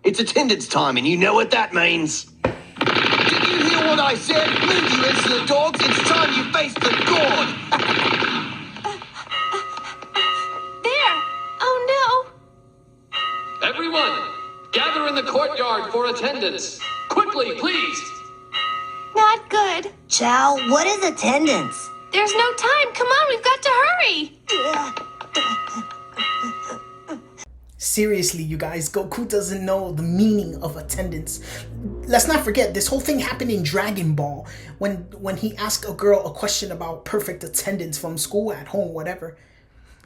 It's attendance time, and you know what that means. Did you hear what I said? Move, you insolent dogs. It's time you face the gourd. There. Oh, no. Everyone, gather in the courtyard for attendance. Quickly, please. Not good. Chow, what is attendance? There's no time. Come on, we've got to hurry. Seriously, you guys, Goku doesn't know the meaning of attendance. Let's not forget, this whole thing happened in Dragon Ball when he asked a girl a question about perfect attendance from school, at home, whatever.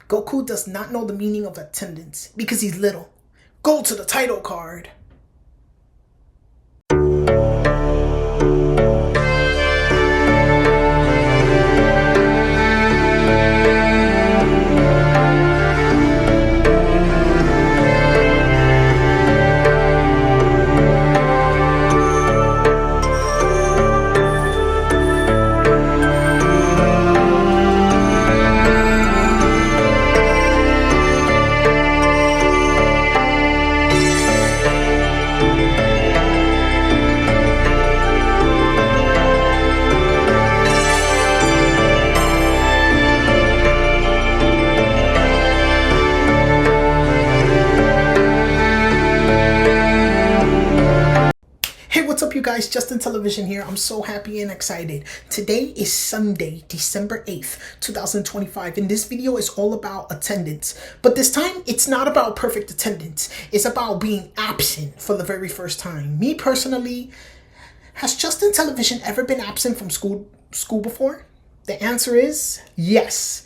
Goku does not know the meaning of attendance because he's little. Go to the title card. What's up, you guys? Justin Television here. I'm so happy and excited. Today is Sunday, December 8th, 2025, and this video is all about attendance. But this time, it's not about perfect attendance. It's about being absent for the very first time. Me personally, has Justin Television ever been absent from school before? The answer is yes.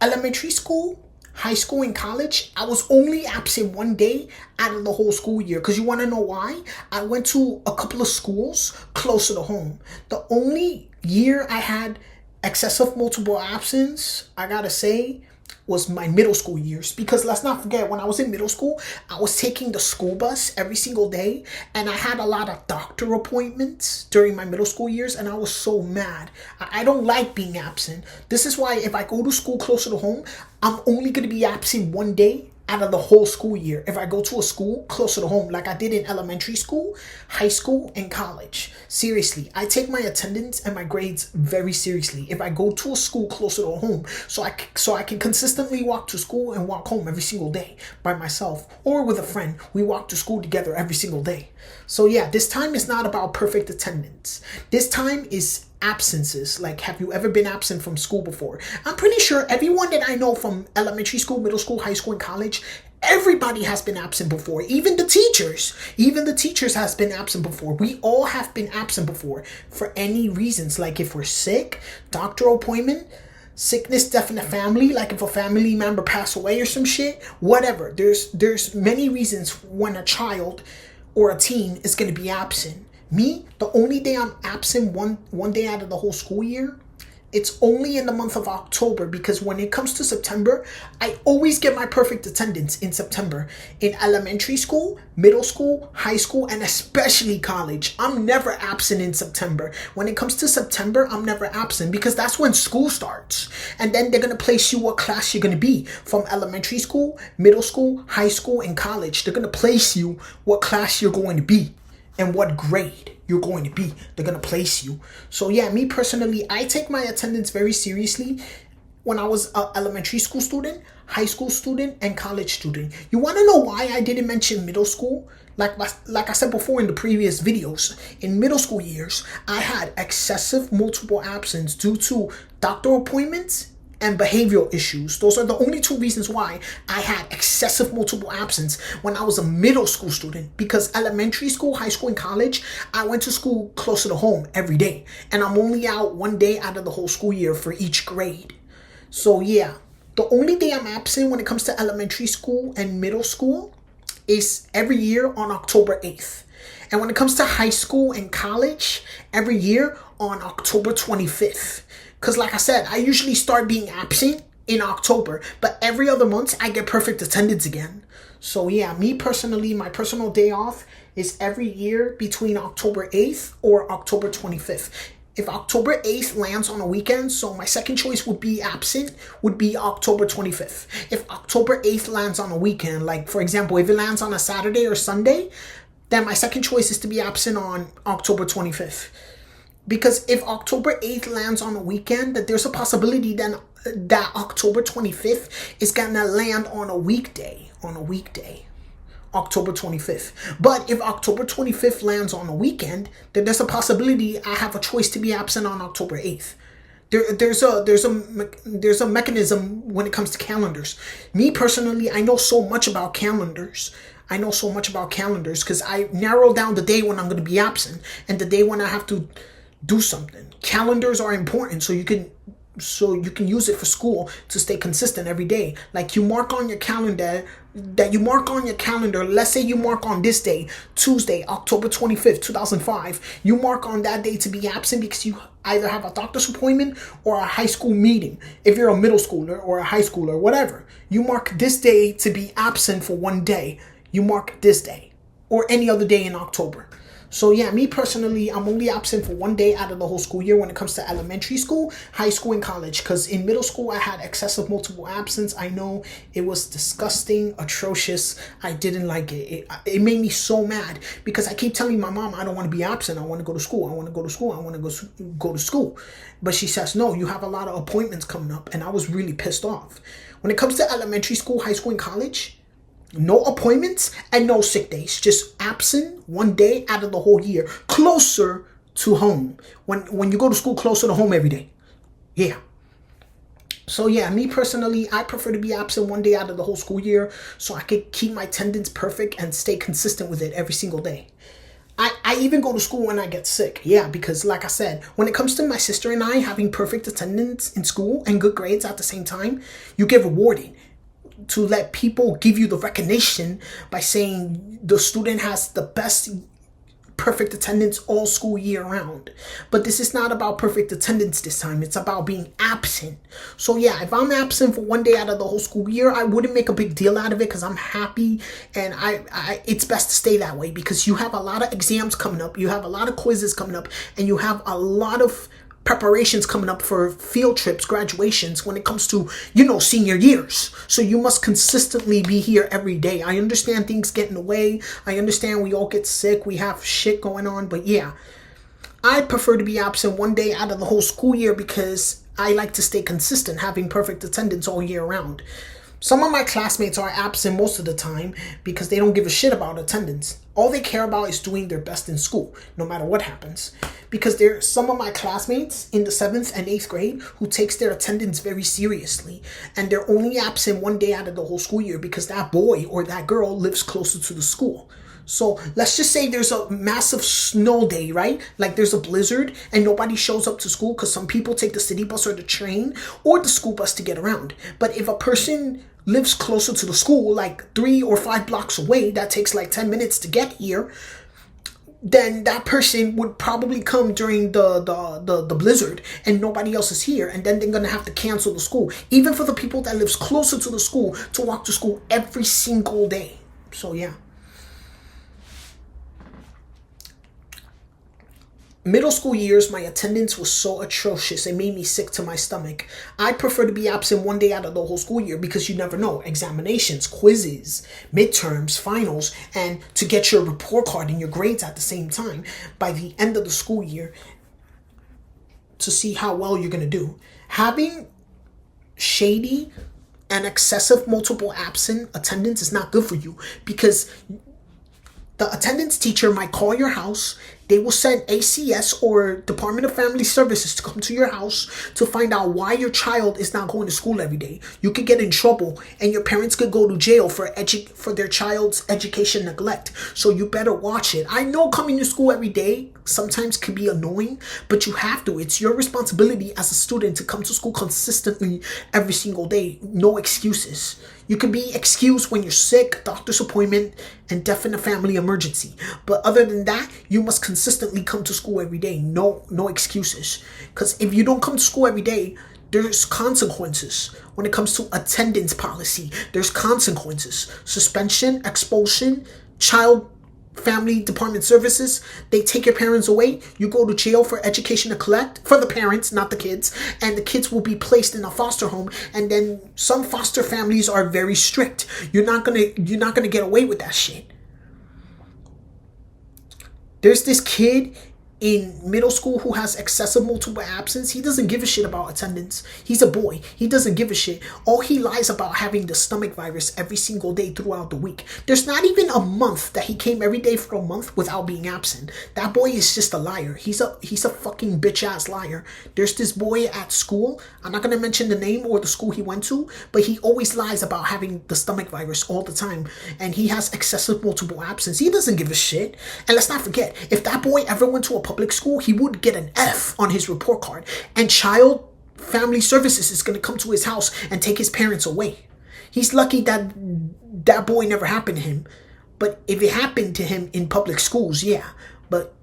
Elementary school, high school, and college, I was only absent one day out of the whole school year. Because you want to know why? I went to a couple of schools closer to home. The only year I had excessive multiple absence, I gotta say, was my middle school years. Because let's not forget, when I was in middle school, I was taking the school bus every single day, and I had a lot of doctor appointments during my middle school years, and I was so mad. I don't like being absent. This is why if I go to school closer to home, I'm only going to be absent one day out of the whole school year if I go to a school closer to home, like I did in elementary school, high school, and college. Seriously, I take my attendance and my grades very seriously if I go to a school closer to home, so I can consistently walk to school and walk home every single day by myself or with a friend. We walk to school together every single day. So yeah, this time is not about perfect attendance. This time is absences. Like, have you ever been absent from school before? I'm pretty sure everyone that I know from elementary school, middle school, high school, and college, everybody has been absent before. Even the teachers has been absent before. We all have been absent before for any reasons. Like if we're sick, doctor appointment, sickness, death in the family, like if a family member passed away or some shit, whatever. There's many reasons when a child or a teen is going to be absent. Me, the only day I'm absent one day out of the whole school year, it's only in the month of October, because when it comes to September, I always get my perfect attendance in September. In elementary school, middle school, high school, and especially college, I'm never absent in September. When it comes to September, I'm never absent because that's when school starts. And then they're going to place you what class you're going to be. From elementary school, middle school, high school, and college, they're going to place you what class you're going to be and what grade you're going to be. They're going to place you. So yeah, me personally, I take my attendance very seriously when I was an elementary school student, high school student, and college student. You want to know why I didn't mention middle school? Like I said before in the previous videos, in middle school years, I had excessive multiple absence due to doctor appointments and behavioral issues. Those are the only two reasons why I had excessive multiple absence when I was a middle school student. Because elementary school, high school, and college, I went to school closer to home every day. And I'm only out one day out of the whole school year for each grade. So yeah, the only day I'm absent when it comes to elementary school and middle school is every year on October 8th. And when it comes to high school and college, every year on October 25th. Because like I said, I usually start being absent in October, but every other month I get perfect attendance again. So yeah, me personally, my personal day off is every year between October 8th or October 25th. if October 8th lands on a weekend, so my second choice would be absent, would be October 25th. If October 8th lands on a weekend, like for example, if it lands on a Saturday or Sunday, then my second choice is to be absent on October 25th. Because if October 8th lands on a weekend, that there's a possibility then that October 25th is gonna land on a weekday, October 25th. But if October 25th lands on a weekend, then there's a possibility I have a choice to be absent on October 8th. There's a mechanism when it comes to calendars. Me personally, I know so much about calendars. Because I narrow down the day when I'm going to be absent and the day when I have to do something. Calendars are important so you can use it for school to stay consistent every day. Like you mark on your calendar, let's say you mark on this day, Tuesday, October 25th, 2005. You mark on that day to be absent because you either have a doctor's appointment or a high school meeting. If you're a middle schooler or a high schooler, whatever. You mark this day to be absent for one day. You mark this day or any other day in October. So yeah, me personally, I'm only absent for one day out of the whole school year when it comes to elementary school, high school, and college. Because in middle school, I had excessive multiple absence. I know it was disgusting, atrocious. I didn't like it. It made me so mad because I keep telling my mom I don't want to be absent. I want to go to school. I want to go to school. I want to go to school. But she says, no, you have a lot of appointments coming up. And I was really pissed off. When it comes to elementary school, high school, and college, no appointments and no sick days. Just absent one day out of the whole year. Closer to home. When you go to school, closer to home every day. Yeah. So yeah, me personally, I prefer to be absent one day out of the whole school year so I could keep my attendance perfect and stay consistent with it every single day. I even go to school when I get sick. Yeah, because like I said, when it comes to my sister and I having perfect attendance in school and good grades at the same time, you get rewarded. To let people give you the recognition by saying the student has the best perfect attendance all school year round. But this is not about perfect attendance this time. It's about being absent. So yeah, if I'm absent for one day out of the whole school year, I wouldn't make a big deal out of it because I'm happy, and it's best to stay that way because you have a lot of exams coming up, you have a lot of quizzes coming up, and you have a lot of preparations coming up for field trips, graduations when it comes to, senior years. So you must consistently be here every day. I understand things get in the way. I understand we all get sick. We have shit going on. But yeah, I prefer to be absent one day out of the whole school year because I like to stay consistent, having perfect attendance all year round. Some of my classmates are absent most of the time because they don't give a shit about attendance. All they care about is doing their best in school, no matter what happens. Because there's some of my classmates in the 7th and 8th grade who takes their attendance very seriously. And they're only absent one day out of the whole school year because that boy or that girl lives closer to the school. So let's just say there's a massive snow day, right? Like there's a blizzard and nobody shows up to school because some people take the city bus or the train or the school bus to get around. But if a person lives closer to the school, like 3 or 5 blocks away, that takes like 10 minutes to get here, then that person would probably come during the blizzard and nobody else is here, and then they're gonna have to cancel the school, even for the people that lives closer to the school to walk to school every single day. So yeah. Middle school years, my attendance was so atrocious, it made me sick to my stomach. I prefer to be absent one day out of the whole school year because you never know. Examinations, quizzes, midterms, finals, and to get your report card and your grades at the same time by the end of the school year to see how well you're going to do. Having shady and excessive multiple absent attendance is not good for you because the attendance teacher might call your house. They will send ACS or Department of Family Services to come to your house to find out why your child is not going to school every day. You could get in trouble and your parents could go to jail for their child's education neglect. So you better watch it. I know coming to school every day sometimes can be annoying, but you have to. It's your responsibility as a student to come to school consistently every single day. No excuses. You can be excused when you're sick, doctor's appointment, and death in a family emergency. But other than that, you must consistently come to school every day. No excuses. Because if you don't come to school every day, there's consequences. When it comes to attendance policy, there's consequences. Suspension, expulsion, child family department services. They take your parents away. You go to jail for education neglect for the parents, not the kids, and the kids will be placed in a foster home. And then some foster families are very strict. You're not gonna get away with that shit. There's this kid in middle school who has excessive multiple absence. He doesn't give a shit about attendance. He's a boy. He doesn't give a shit. All he lies about having the stomach virus every single day throughout the week. There's not even a month that he came every day for a month without being absent. That boy is just a liar. He's a fucking bitch ass liar. There's this boy at school. I'm not gonna mention the name or the school he went to, but he always lies about having the stomach virus all the time. And he has excessive multiple absence. He doesn't give a shit. And let's not forget, if that boy ever went to a public school, he would get an F on his report card, and child family services is going to come to his house and take his parents away. He's lucky that that boy never happened to him, but if it happened to him in public schools, yeah, but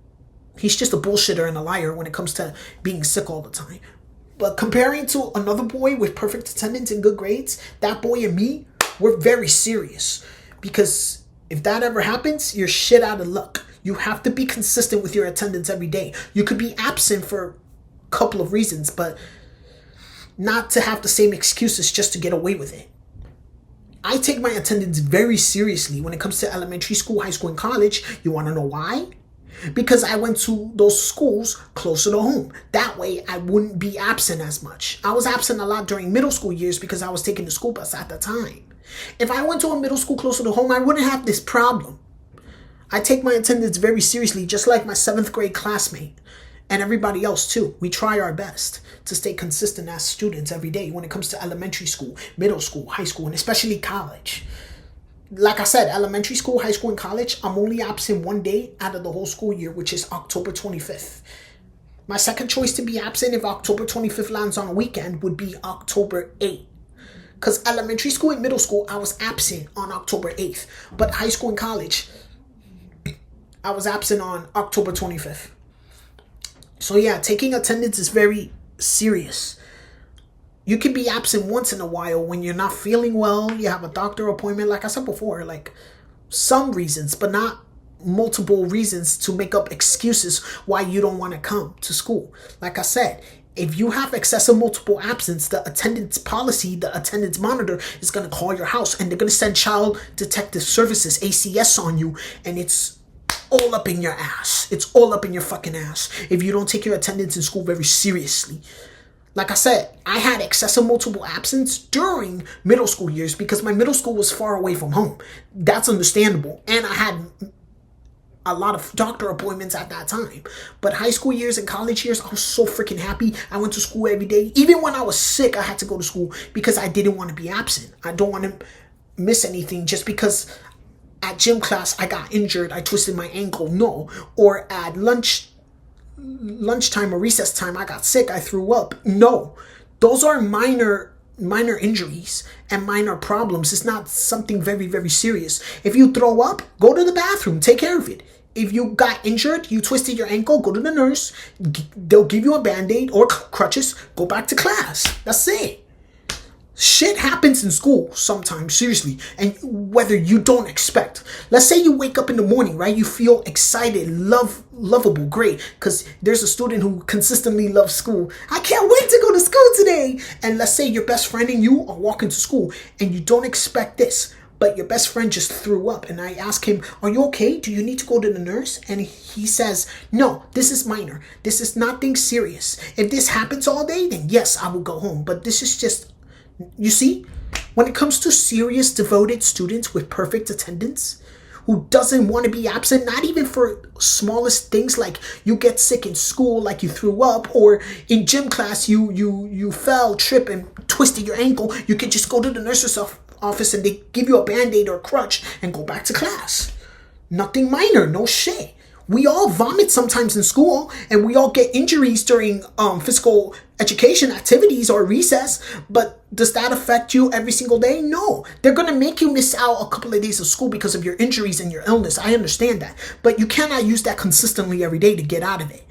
he's just a bullshitter and a liar when it comes to being sick all the time. But comparing to another boy with perfect attendance and good grades, that boy and me, we're very serious, because if that ever happens, you're shit out of luck. You have to be consistent with your attendance every day. You could be absent for a couple of reasons, but not to have the same excuses just to get away with it. I take my attendance very seriously when it comes to elementary school, high school, and college. You want to know why? Because I went to those schools closer to home. That way, I wouldn't be absent as much. I was absent a lot during middle school years because I was taking the school bus at the time. If I went to a middle school closer to home, I wouldn't have this problem. I take my attendance very seriously, just like my 7th grade classmate and everybody else too. We try our best to stay consistent as students every day when it comes to elementary school, middle school, high school, and especially college. Like I said, elementary school, high school, and college, I'm only absent one day out of the whole school year, which is October 25th. My second choice to be absent if October 25th lands on a weekend would be October 8th. Because elementary school and middle school, I was absent on October 8th. But high school and college, I was absent on October 25th. So yeah, taking attendance is very serious. You can be absent once in a while when you're not feeling well, you have a doctor appointment, like I said before, like some reasons, but not multiple reasons to make up excuses why you don't want to come to school. Like I said, if you have excessive multiple absence, the attendance policy, the attendance monitor is going to call your house and they're going to send Child Protective Services, ACS, on you, and it's all up in your ass. It's all up in your fucking ass if you don't take your attendance in school very seriously. Like I said, I had excessive multiple absence during middle school years because my middle school was far away from home. That's understandable. And I had a lot of doctor appointments at that time. But high school years and college years, I was so freaking happy. I went to school every day. Even when I was sick, I had to go to school because I didn't want to be absent. I don't want to miss anything just because at gym class I got injured, I twisted my ankle. No. Or at lunchtime or recess time I got sick, I threw up. No. Those are minor injuries and minor problems. It's not something very, very serious. If you throw up, go to the bathroom, take care of it. If you got injured, you twisted your ankle, go to the nurse. They'll give you a band-aid or crutches, go back to class. That's it. Shit happens in school sometimes, seriously, and whether you don't expect. Let's say you wake up in the morning, right? You feel excited, lovable, great, because there's a student who consistently loves school. I can't wait to go to school today. And let's say your best friend and you are walking to school, and you don't expect this, but your best friend just threw up. And I ask him, are you okay? Do you need to go to the nurse? And he says, no, this is minor. This is nothing serious. If this happens all day, then yes, I will go home. But this is just... You see, when it comes to serious, devoted students with perfect attendance, who doesn't want to be absent, not even for smallest things like you get sick in school, like you threw up, or in gym class you fell, tripped, and twisted your ankle, you can just go to the nurse's office and they give you a band-aid or a crutch and go back to class. Nothing minor, no shit. We all vomit sometimes in school, and we all get injuries during physical education activities or recess, but does that affect you every single day? No. They're going to make you miss out a couple of days of school because of your injuries and your illness. I understand that, but you cannot use that consistently every day to get out of it.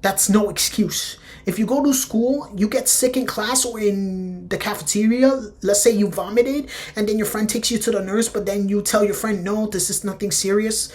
That's no excuse. If you go to school, you get sick in class or in the cafeteria, let's say you vomited, and then your friend takes you to the nurse, but then you tell your friend, no, this is nothing serious.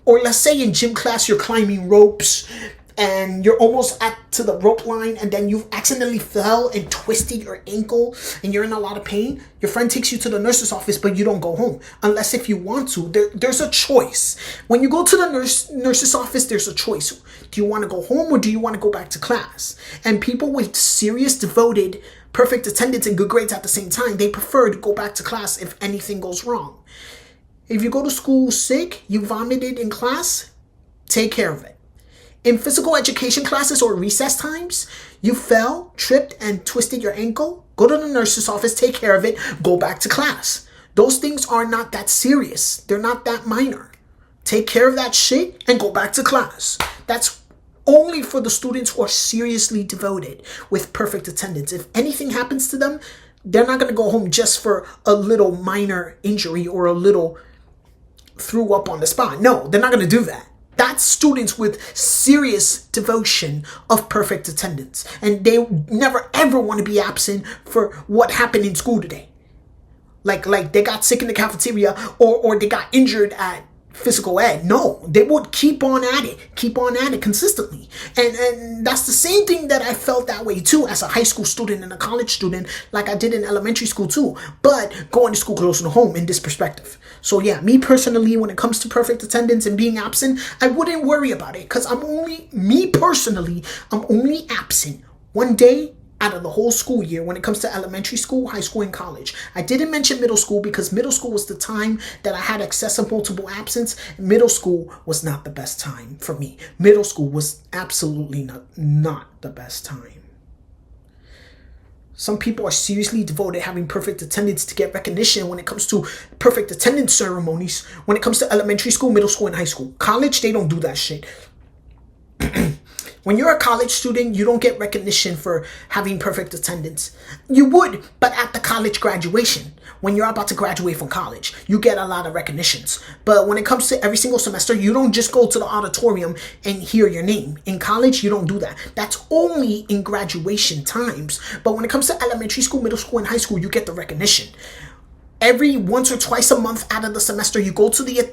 Or let's say in gym class you're climbing ropes and you're almost to the rope line, and then you accidentally fell and twisted your ankle and you're in a lot of pain. Your friend takes you to the nurse's office, but you don't go home unless if you want to. There's a choice. When you go to the nurse's office, there's a choice. Do you want to go home or do you want to go back to class? And people with serious, devoted, perfect attendance and good grades at the same time, they prefer to go back to class if anything goes wrong. If you go to school sick, you vomited in class, take care of it. In physical education classes or recess times, you fell, tripped, and twisted your ankle, go to the nurse's office, take care of it, go back to class. Those things are not that serious. They're not that minor. Take care of that shit and go back to class. That's only for the students who are seriously devoted with perfect attendance. If anything happens to them, they're not going to go home just for a little minor injury or a little threw up on the spot. No, they're not going to do that. That's students with serious devotion of perfect attendance. And they never ever want to be absent for what happened in school today. Like they got sick in the cafeteria or they got injured at physical ed. No, they would keep on at it consistently. And that's the same thing that I felt that way too as a high school student and a college student, like I did in elementary school too, but going to school closer to home in this perspective. So yeah, me personally, when it comes to perfect attendance and being absent, I wouldn't worry about it because I'm only absent one day out of the whole school year when it comes to elementary school, high school, and college. I didn't mention middle school because middle school was the time that I had excessive multiple absence. Middle school was not the best time for me. Middle school was absolutely not the best time. Some people are seriously devoted having perfect attendance to get recognition when it comes to perfect attendance ceremonies when it comes to elementary school, middle school, and high school. College, they don't do that shit. When you're a college student, you don't get recognition for having perfect attendance. You would, but at the college graduation, when you're about to graduate from college, you get a lot of recognitions. But when it comes to every single semester, you don't just go to the auditorium and hear your name. In college, you don't do that. That's only in graduation times. But when it comes to elementary school, middle school, and high school, you get the recognition. Every once or twice a month out of the semester, you go to the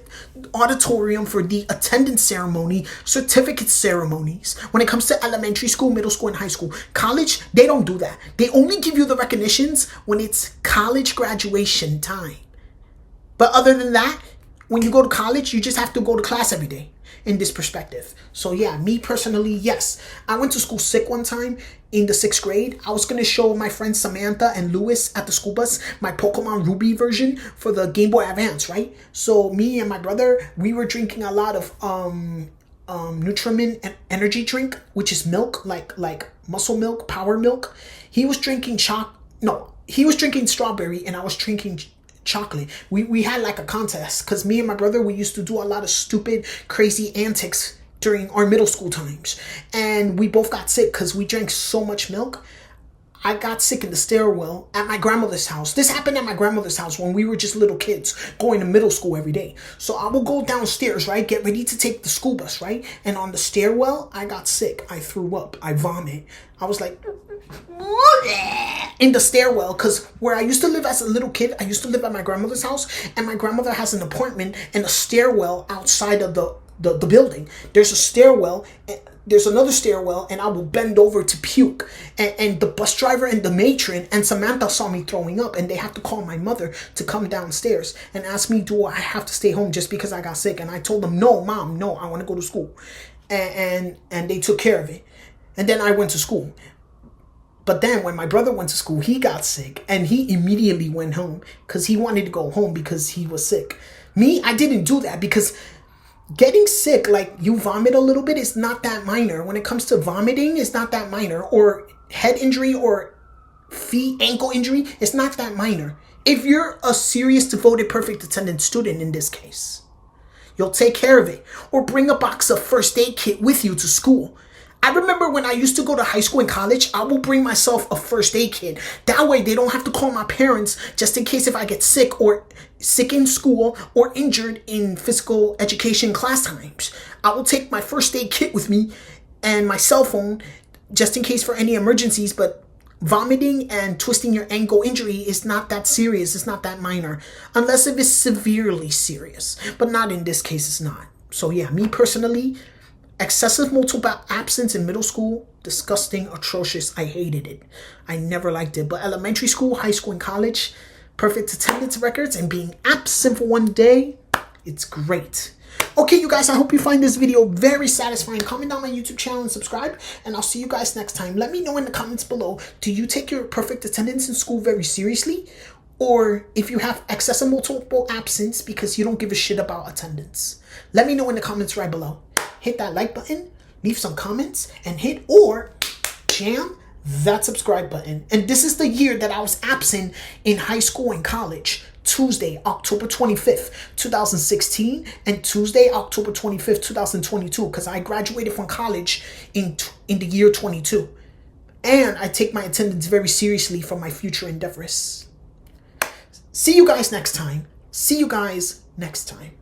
auditorium for the attendance ceremony, certificate ceremonies. When it comes to elementary school, middle school, and high school. College, they don't do that. They only give you the recognitions when it's college graduation time. But other than that, when you go to college, you just have to go to class every day in this perspective. So yeah, me personally, yes. I went to school sick one time in the 6th grade. I was going to show my friends Samantha and Lewis at the school bus my Pokemon Ruby version for the Game Boy Advance, right? So me and my brother, we were drinking a lot of Nutrimin energy drink, which is milk, like muscle milk, power milk. He was drinking strawberry and I was drinking chocolate. We had like a contest because me and my brother, we used to do a lot of stupid, crazy antics during our middle school times. And we both got sick because we drank so much milk. I got sick in the stairwell at my grandmother's house. This happened at my grandmother's house when we were just little kids going to middle school every day. So I will go downstairs, right? Get ready to take the school bus, right? And on the stairwell, I got sick. I threw up. I vomit. I was like in the stairwell because where I used to live as a little kid, I used to live at my grandmother's house, and my grandmother has an apartment and a stairwell outside of the building. There's a stairwell, there's another stairwell, and I will bend over to puke. And the bus driver and the matron and Samantha saw me throwing up, and they have to call my mother to come downstairs and ask me, do I have to stay home just because I got sick? And I told them, no, Mom, no, I want to go to school. And they took care of it. And then I went to school. But then when my brother went to school, he got sick and he immediately went home because he wanted to go home because he was sick. Me, I didn't do that because getting sick, like you vomit a little bit, is not that minor. When it comes to vomiting, it's not that minor. Or head injury or feet, ankle injury, it's not that minor. If you're a serious, devoted, perfect attendance student in this case, you'll take care of it. Or bring a box of first aid kit with you to school. I remember when I used to go to high school and college, I will bring myself a first aid kit. That way they don't have to call my parents just in case if I get sick or sick in school or injured in physical education class times. I will take my first aid kit with me and my cell phone just in case for any emergencies. But vomiting and twisting your ankle injury is not that serious. It's not that minor. Unless if it's severely serious. But not in this case, it's not. So yeah, me personally, excessive multiple absence in middle school, disgusting, atrocious. I hated it. I never liked it. But elementary school, high school, and college, perfect attendance records, and being absent for one day, it's great. Okay, you guys, I hope you find this video very satisfying. Comment down my YouTube channel and subscribe, and I'll see you guys next time. Let me know in the comments below, do you take your perfect attendance in school very seriously? Or if you have excessive multiple absence because you don't give a shit about attendance. Let me know in the comments right below. Hit that like button, leave some comments, and hit or jam that subscribe button. And this is the year that I was absent in high school and college. Tuesday, October 25th, 2016, and Tuesday, October 25th, 2022, because I graduated from college in the year 22. And I take my attendance very seriously for my future endeavors. See you guys next time. See you guys next time.